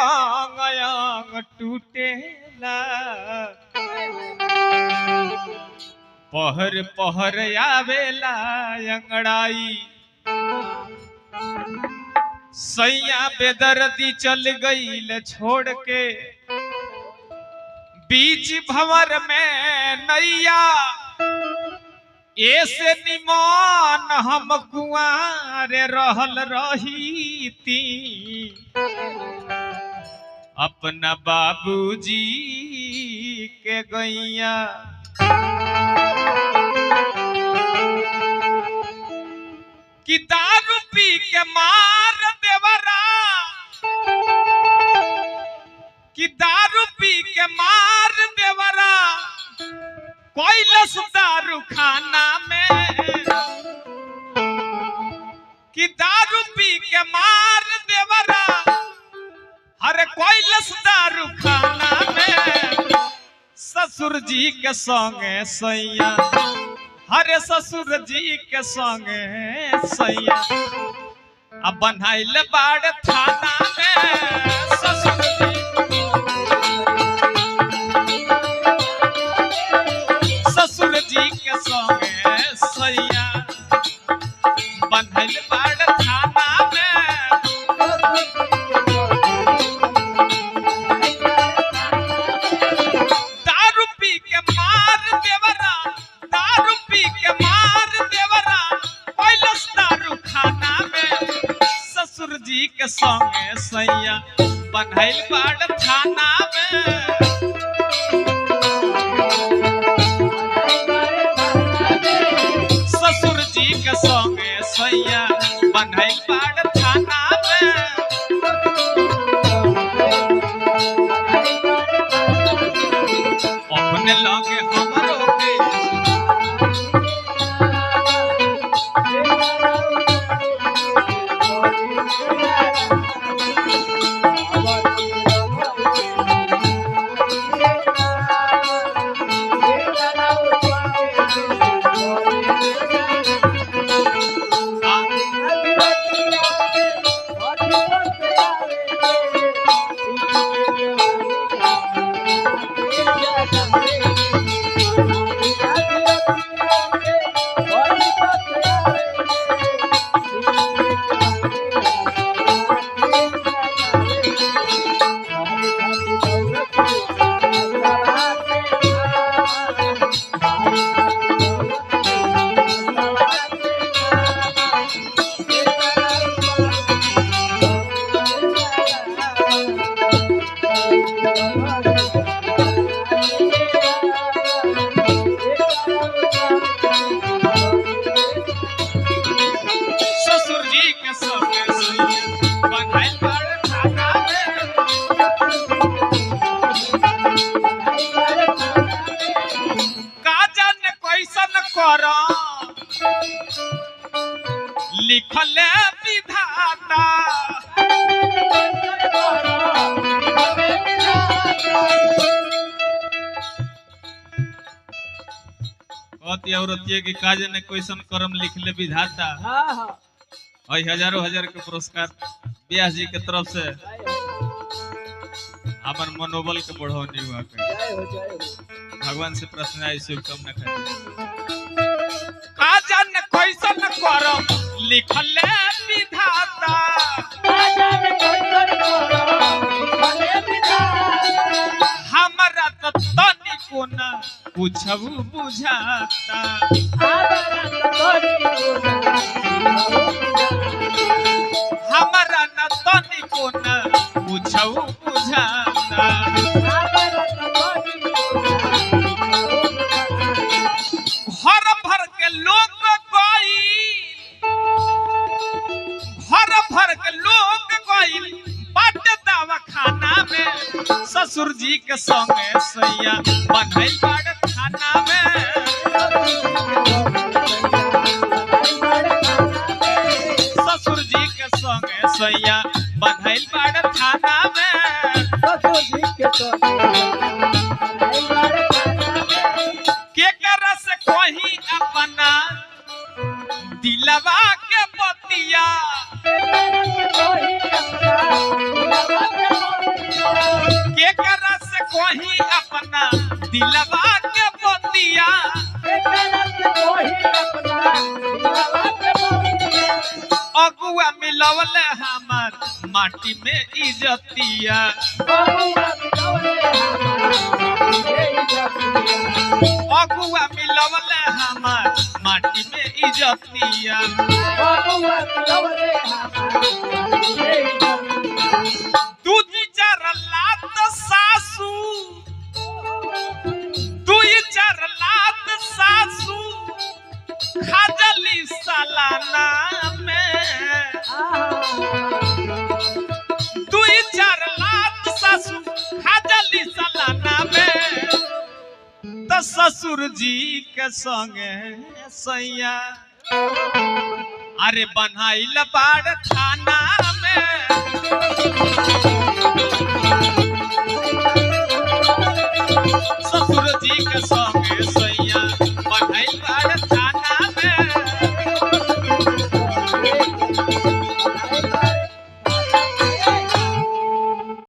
अंग अंग टूटेला पहर पहर आवेला अंगड़ाई सैया बेदर्दी चल गईल छोड़ के बीच भंवर में नैया ऐसे निमान हम कुआरे रहल रही थी अपना बाबूजी के गैया कि दारू पी के मार देवरा कि दारू पी के मार देवरा कोइलस दारू खाना में कि दारू पी के मार देवरा हर कोइलस दारू खाना में ससुर जी के संगे सैया हरे ससुर जी के संगे सैया अब बनाइल बाड़ थाना में ससुर जी ससुर जी के संगे सैया बनाइल बाड़ थाना में दारू पी के मार देवरा दारू पी के मार देवरा कोइलस दारू खाना में ससुर जी के संगे सैया बनाइल बाड़ थाना में ससुर जी के संगे सैया बनाइल बाड़ थाना में अपने लगे हमरो के ससुर जी के संगे सैया बनाइल बाड़ थाना में का जाने कैसन कर लिखल विधाता औरतिया के का जाने कैसन करम लिखले विधाता और हजारों हजार के पुरस्कार व्यास जी के तरफ से हमार मनोबल के बढ़ाने हुआ भगवान से प्रार्थना है शुभकामना का जाने कैसन करम लिखले विधाता हमरा तो तनिको न पूछबू बुझाता हमरा न तनिको न पूछबू बुझाता घर भर के लोग गइल बाट दावा खाना में ससुर जी के संगे सैया बनाइल बाड़ थाना में ससुर जी के संगे सैया बनाइल बाड़ थाना में ससुर जी के केकरा से कोई अपना दिलवा के बतिया दिलवा के बतिया अगुआ मिलवले हमार माटी में इज्जतिया अगुआ मिलवले हमार माटी में इज्जतिया दूध चार लात सासू दुई चार लात सासू खाजली सालाना में दुई चार लात सासू खाजली सालाना में तो ससुर जी के संगे सैया अरे बनाइल बाड़ खाना में ससुर जी के संग